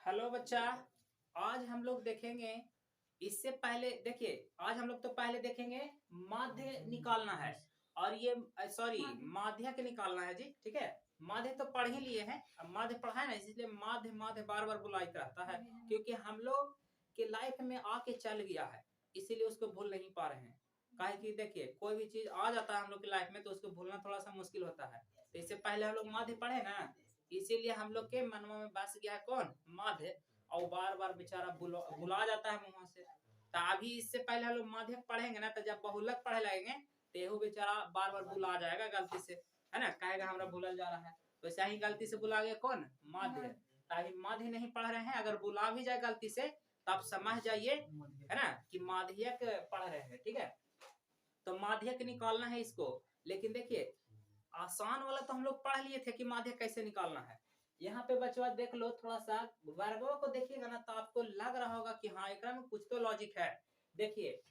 Hello बच्चा। आज हम लोग देखेंगे। इससे पहले देखिए, आज हम लोग तो पहले देखेंगे माध्य निकालना है। और ये सॉरी माध्यक निकालना है जी। ठीक है, माध्य तो पढ़ ही लिए हैं। अब माध्य पढ़ा है ना, इसलिए माध्य माध्य बार बार बुलाते रहता है, क्योंकि हम लोग के लाइफ में आके चल गया है, इसीलिए उसको भूल नहीं पा रहे हैं। काहे कि देखिए, कोई भी चीज आ जाता है हम लोग की लाइफ में तो उसको भूलना थोड़ा सा मुश्किल होता है। तो इससे पहले हम लोग माध्य पढ़े ना, इसीलिए हम लोग के मनों में बस गया है कौन, माध्य। और बार बार बेचारा भुला जाता है मुंह से। तो अभी इससे पहले हम लोग माध्यक पढ़ेंगे ना, तो जब बहुलक पढ़े लगेंगे तो यहू बेचारा बार बार भुला जाएगा गलती से, है ना, कहेगा हमरा भूलल जा रहा है। तो ऐसा ही गलती से भुला गया कौन, माध्य। ताकि माध्य नहीं पढ़ रहे हैं, अगर भुला भी जाए गलती से तब समझ जाइए, है ना, कि माध्यक पढ़ रहे हैं। ठीक है, तो माध्यक निकालना है इसको। लेकिन देखिए, आसान वाला तो हम लोग पढ़ लिए थे कि माध्यक कैसे निकालना है। यहाँ पे बच्चों देख लो, थोड़ा सा वर्गों को देखिएगा ना तो आपको लग रहा होगा कि हाँ एकरा में कुछ तो लॉजिक है। देखिए,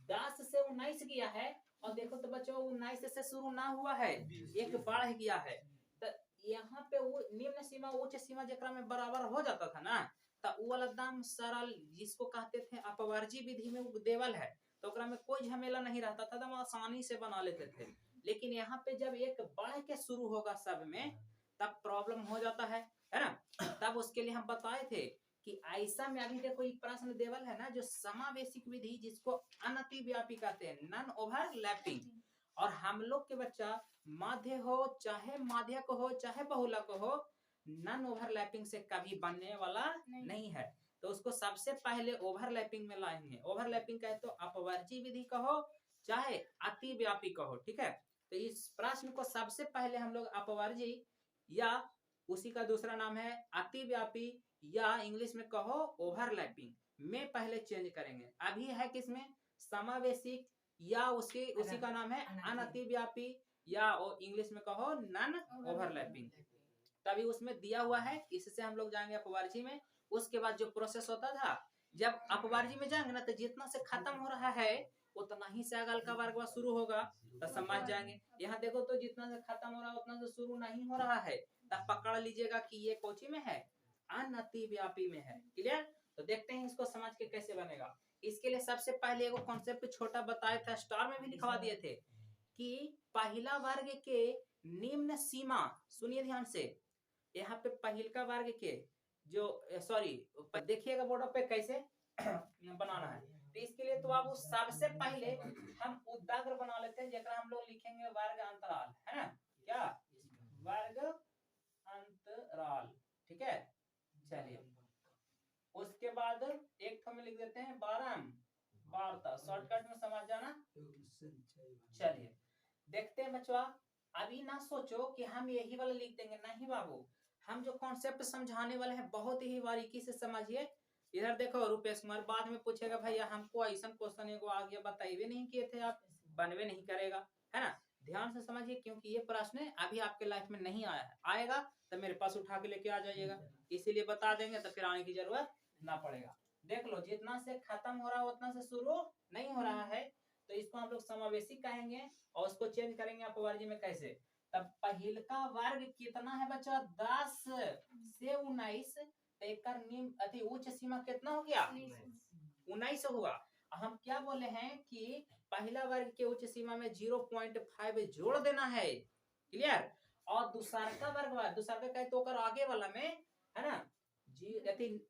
10 से 19 किया है, और देखो तो बच्चों 19 से शुरू ना हुआ है, एक बढ़ गया है। तो यहाँ पे वो निम्न सीमा उच्च सीमा जेकरा में बराबर हो जाता था ना, तो वो वाला एकदम सरल, जिसको कहते थे अपवर्जी विधि में वो देवल है, तो ओकरा में कोई झमेला नहीं रहता था, एकदम आसानी से बना लेते थे। लेकिन यहाँ पे जब एक बढ़ के शुरू होगा सब में, तब प्रॉब्लम हो जाता है ना। तब उसके लिए हम बताए थे कि ऐसा में अभी देखो एक प्रश्न देवल है ना, जो समावेशिक विधि, जिसको अनतिव्यापी कहते हैं, नन ओवरलैपिंग। और हम लोग के बच्चा माध्य हो चाहे माध्यक हो चाहे बहुलक हो, नन ओवरलैपिंग से कभी बनने वाला नहीं है। तो उसको सबसे पहले ओवरलैपिंग में लाएंगे। ओवरलैपिंग कहे तो अपवर्जी विधि कहो चाहे अतिव्यापी कहो। ठीक है, तो इस प्रश्न को सबसे पहले हम लोग अपवर्जी या उसी का दूसरा नाम है अतिव्यापी, या इंग्लिश में कहो ओवरलैपिंग में पहले चेंज करेंगे। अभी है किसमें, समावेशिक, या उसी का नाम है अनतिव्यापी, या इंग्लिश में कहो नन ओवरलैपिंग। तभी उसमें दिया हुआ है, इससे हम लोग जाएंगे अपवर्जी में। उसके बाद जो प्रोसेस होता था, जब अपवर्जी में जाएंगे ना, तो जितना से खत्म हो रहा है उतना ही से अगल का वर्ग शुरू होगा, तो समझ जाएंगे। यहाँ देखो तो जितना से खत्म हो रहा है उतना से शुरू नहीं हो रहा है, तब पकड़ लीजिएगा कि ये कोची में है, अनतिव्यापी में है। क्लियर, तो देखते हैं इसको समझ के कैसे बनेगा। इसके लिए सबसे पहले एगो कॉन्सेप्ट छोटा बताया था, स्टार में भी लिखवा दिए थे, कि पहला वर्ग के निम्न सीमा, सुनिए ध्यान से, यहाँ पे पहिलका वर्ग के जो सॉरी देखिएगा बोर्ड पे कैसे बनाना है। तो इसके लिए तो आप सबसे पहले हम उदाग्र बना लेते हैं, जरा हम लोग लिखेंगे वर्ग अंतराल, है ना, क्या वर्ग अंतराल। ठीक है, चलिए उसके बाद एक में लिख देते हैं बारम वार्ता, शॉर्टकट में समझ जाना। चलिए देखते हैं बच्चों, अभी ना सोचो कि हम यही वाला लिख देंगे, नहीं बाबू, हम जो कॉन्सेप्ट समझाने वाले हैं बहुत ही बारीकी से समझिए। इधर देखो, रुपेश कुमार बाद में पूछेगा भैया हमको ऐसा क्वेश्चन एगो आ गया, बताइए नहीं किए थे आप, बनवे नहीं करेगा, है ना। ध्यान से समझिए, क्योंकि ये प्रश्न अभी आपके लाइफ में नहीं आया है, आएगा तो मेरे पास उठा के लेके आ जाइएगा, इसीलिए बता देंगे तो फिर आने की जरूरत ना पड़ेगा। देख लो, जितना से खत्म हो रहा है उतना से शुरू नहीं हो रहा है, तो इसको हम लोग समावेशी कहेंगे, और उसको चेंज करेंगे अपवर्जी में कैसे। तब पहिल का वर्ग कितना है बच्चा, 10 से 19, एक अति उच्च सीमा कितना हो गया, 19 हुआ। हम क्या बोले हैं कि पहला वर्ग के उच्च सीमा में 0.5 जोड़ देना है। क्लियर, और दूसरा का वर्ग, दूसरा का कहे तो आगे वाला में, है ना,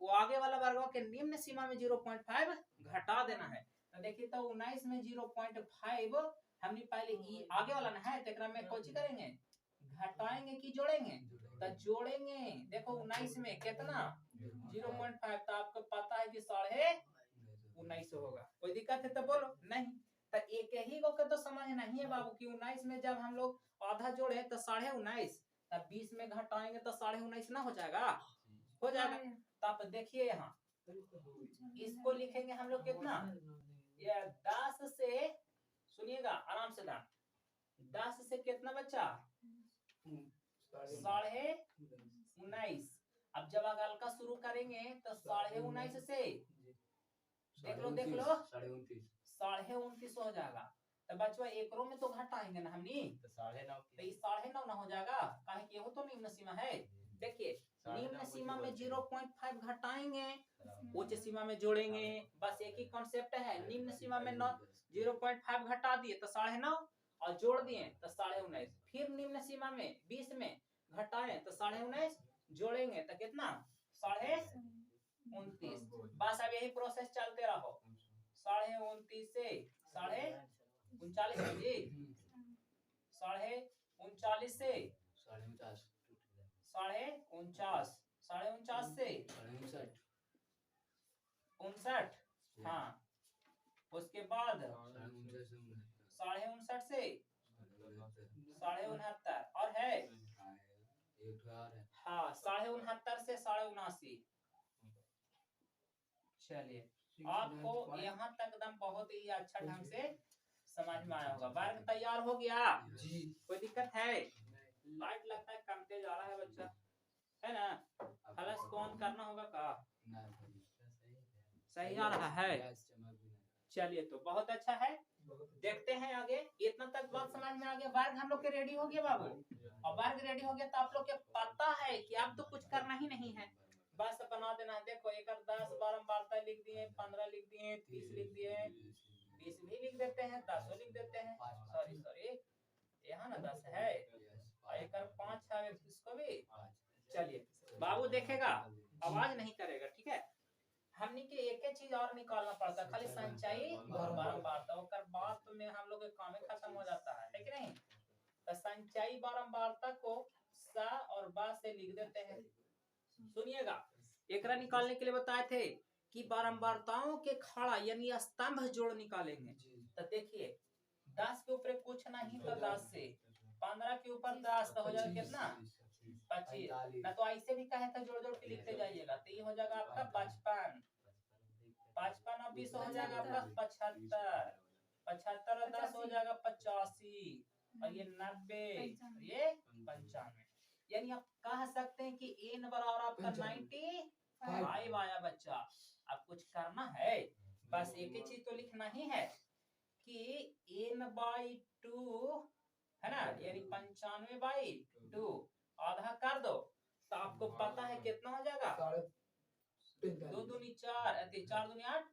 वो आगे वाला वर्ग के निम्न सीमा में 0.5 घटा देना है। तो देखिए, तो 19 में 0.5 हमने पहले आगे वाला ना है, तो में कौन करेंगे, घटाएंगे कि जोड़ेंगे, तो जोड़ेंगे। देखो 19 में कितना 0.5, तो आपको पता है कि 19.5 होगा। कोई दिक्कत है तो बोलो, नहीं तो एक ही को तो समझ नहीं है बाबू, कि 19 में जब हम लोग आधा जोड़े तो 19.5, तब 20 में घटाएंगे तो 19.5 ना हो जाएगा, हो जाएगा। तो आप देखिए यहाँ, इसको लिखेंगे हम लोग कितना, ये 10 से, सुनिएगा आराम से ना, 10 से कितना बच्चा, 19.5। अब जब अगल का शुरू करेंगे तो 19.5 से, देख लो 29.5 हो जाएगा। तो बच्चों एकरो में तो घटाएंगे ना हमनी, तो 9.5 ना हो जाएगा, काहे कि वो तो निम्न सीमा है। देखिए निम्न सीमा में 0.5 घटाएंगे, उच्च सीमा में जोड़ेंगे। बस एक ही कॉन्सेप्ट है। निम्न सीमा में 0.5 घटा दिए तो 9.5 और जोड़ दिए तो 19.5। फिर निम्न सीमा में 20 में घटाएं तो 19.5, जोड़ेंगे तो कितना 29.5। बस अब यही प्रोसेस चलते रहो। 29.5 से 39.5 जी, 39.5 से 49.5, 49.5 से 59, हाँ। उसके बाद 59.5 से 69.5 और है, हाँ 69.5 से 79.5। चलिए आपको यहाँ तक एकदम बहुत ही अच्छा ढंग से समझ में आया होगा। वर्ग तैयार हो गया जी, कोई दिक्कत है? लाइट लगता है कम तेज आ रहा है बच्चा, है ना? फ्लैश को ऑन करना होगा का? सही आ रहा है। चलिए तो बहुत अच्छा है, देखते हैं आगे। इतना तक बात समझ में आ गया। वर्ग हम लोग के रेडी हो गया बाबू, और वर्ग रेडी हो गया तो आप लोग के पता है कि अब तो कुछ करना ही नहीं है, बस बना देना है। देखो एक 10 12 लिख दिए, 15 लिख दिए, 30 लिख दिए, 20 भी लिख देते हैं, 10 लिख देते हैं। सॉरी यहाँ ना 10 है और एक 5 है, इसको भी। चलिए बाबू देखेगा, आवाज नहीं करेगा, ठीक है? हमने के एक चीज और निकालना पड़ता है, खाली संचयी बारंबारता। और बात में हम लोग के काम खत्म हो जाता है कि नहीं? तो संचयी बारंबारता को स और बा से लिख देते हैं। सुनिएगा, एकरा निकालने के लिए बताए थे कि बारंबारताओं के खड़ा यानी स्तंभ जोड़ निकालेंगे। तो देखिए 10 के ऊपर कुछ नहीं तो 10 से, 15 के ऊपर 10 तो हो जाएगा कितना 25। ना तो ऐसे भी कहे तो जोड़ जोड़ के लिखते जाइएगा, तो ये हो जाएगा आपका 55, 55 और 20 हो जाएगा आपका 75, 75 और 10 हो जाएगा 85, और ये 90, ये 95। यानी आप कह सकते हैं कि n बराबर आपका 95 आया बच्चा। अब कुछ करना है, बस एक ही चीज तो लिखना ही है कि n/2 है ना, यानी 95/2 आधा कर दो तो आपको पता है कितना हो जाएगा। 2 दूनी 4, 4 दूनी 8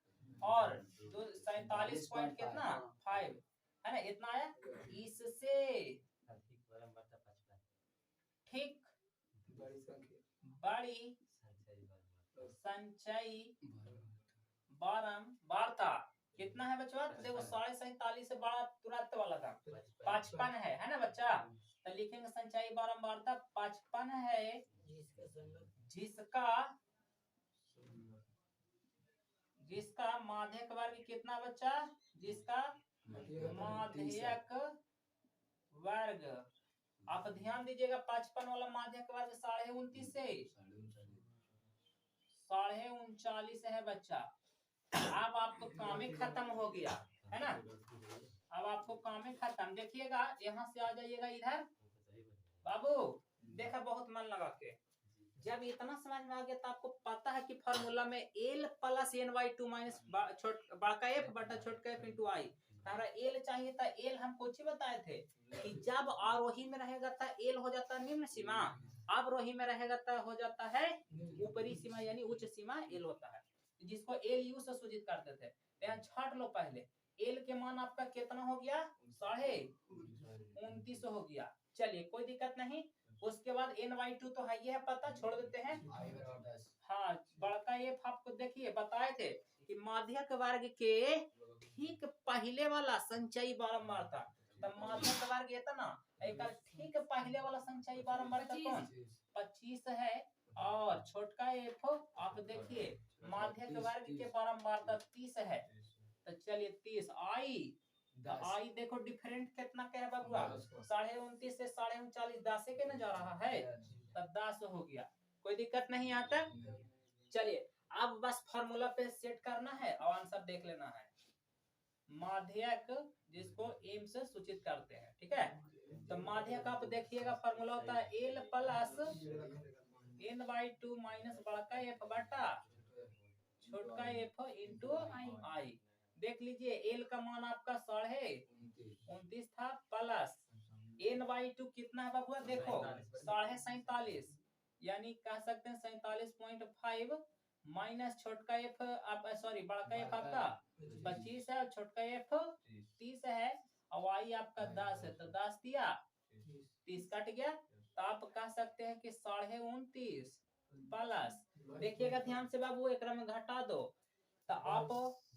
और 47 पॉइंट कितना 5 है ना, इतना आया। इससे ठीक बड़ी संचयी बारंबारता कितना है बच्चा? देखो 47.5 से बड़ा तुरंत वाला था 55 है ना बच्चा? तो लिखेंगे संचयी बारंबारता 55 है, जिसका माध्यक वर्ग कितना बच्चा? जिसका माध्यक वर्ग, आप ध्यान दीजिएगा 55 वाला माध्यक वर्ग 29.5 से 39.5 है बच्चा। अब आपको काम ही खत्म हो गया है ना, अब आपको काम ही खत्म। देखिएगा यहाँ से आ जाइएगा इधर बाबू, देखा बहुत मन लगा के। जब इतना समझ में आ गया तो आपको पता है कि फार्मूला में l प्लस n/2 माइनस बड़का f बटा छोटका f इंटू आई। हमारा l चाहिए था, l हम कुछ ही बताए थे कि जब आरोही में रहेगा तो l हो जाता है निम्न सीमा, अवरोही में रहेगा तो हो जाता है ऊपरी सीमा यानी उच्च सीमा l होता है, जिसको LU से सूचित करते थे। यहाँ छाट लो पहले, l के मान आपका कितना हो गया 29.5 हो गया। चलिए कोई दिक्कत नहीं। उसके बाद n/2 तो है ये है पता, छोड़ देते हैं। हाँ बड़का f आपको देखिए बताए थे कि माध्यक वर्ग के ठीक पहले वाला संचयी बारंबारता, तब माध्यक वर्ग ये था ना, एक ठीक पहले वाला संचयी बारंबारता कौन 25 है, और छोटका f आप देखिए माध्यक वर्ग के बारंबारता 30 है। तो चलिए 30 आई, आई देखो डिफरेंट कितना क्या है बाबूआ, 29.5 से 39.5 10 के न जा रहा है, तब 10 हो गया। कोई दिक्कत नहीं यहाँ तक। चलिए अब बस फार्मूला पे सेट करना है और आंसर देख लेना है। माध्यक जिसको एम से सूचित करते हैं, ठीक है? तो माध्यक आप देखिएगा फार्मूला होता है l प्लस n/2 माइनस बड़का f बटा छोटका f इंटू आई। देख लीजिए l का मान आपका 29.5 था, प्लस n/2 कितना है बाबूआ? देखो 47.5, यानी कह सकते हैं 47.5 माइनस छोटका एफ, आप सॉरी बड़का एफ आपका 25 है और छोटका एफ 30 है और वाई आपका 10 है, तो 10 दिया 30 कट गया, तो आप कह सकते हैं कि 29.5 प्लस, देखिएगा ध्यान से बाबू एक में घटा दो, तो आप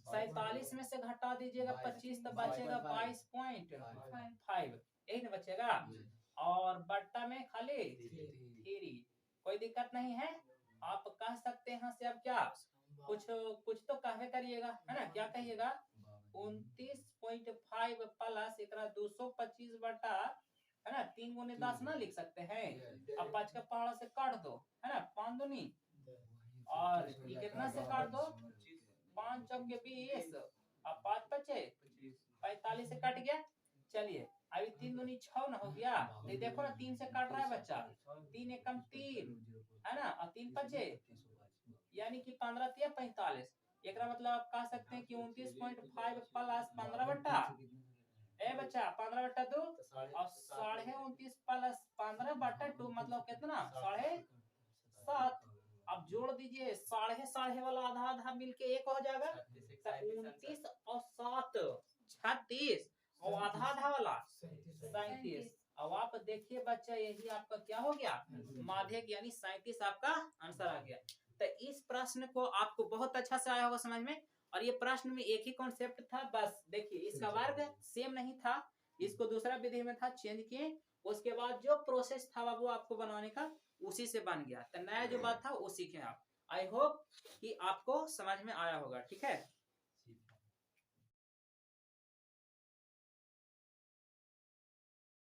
47 में से घटा दीजिएगा 25, तो बचेगा 22.5, यही ना बचेगा, और बट्टा में खाली 3, कोई दिक्कत नहीं है। आप कह सकते हैं से अब क्या कुछ कुछ तो कहवे करिएगा, है ना, क्या कहिएगा 29.5 प्लस एक 225 बटा, है ना, 3 गुने 10 ना लिख सकते हैं, अब 5 का पहाड़ा से काट दो, है ना, 5 दूनी, और ये कितना से काट दो 5 चौके 20, अब 5 बचे 45 से कट गया। चलिए अभी 3 दूनी 6 ना हो गया, तो देखो ना 3 से काट रहा है बच्चा, 3 एकम 3, है ना, और 3 बचे, यानी कि 15 तिया 45, एक मतलब आप कह सकते हैं कि 29.5 प्लस 15 बट्टा, ए बच्चा 15 बट्टा 2 और 29.5 प्लस 15 बट्टा 2 मतलब कितना 7.5, अब जोड़ दीजिए, साढ़े वाला आधा आधा मिलके एक हो जाएगा, 29 और 7 36, और आधा आधा वाला 37। अब आप देखिए बच्चा, यही आपका क्या हो गया माध्यक, यानी 37 आपका आंसर आ गया। तो इस प्रश्न को आपको बहुत अच्छा से आया होगा समझ में, और ये प्रश्न में एक ही कॉन्सेप्ट था, बस देखिए इसका वर्ग सेम नहीं था, इसको दूसरा विधि में था, चेंज किए, उसके बाद जो प्रोसेस था बाबू आपको बनाने का उसी से बन गया, तो नया जो बात था वो सीखे आप। आई होप कि आपको समझ में आया होगा, ठीक है।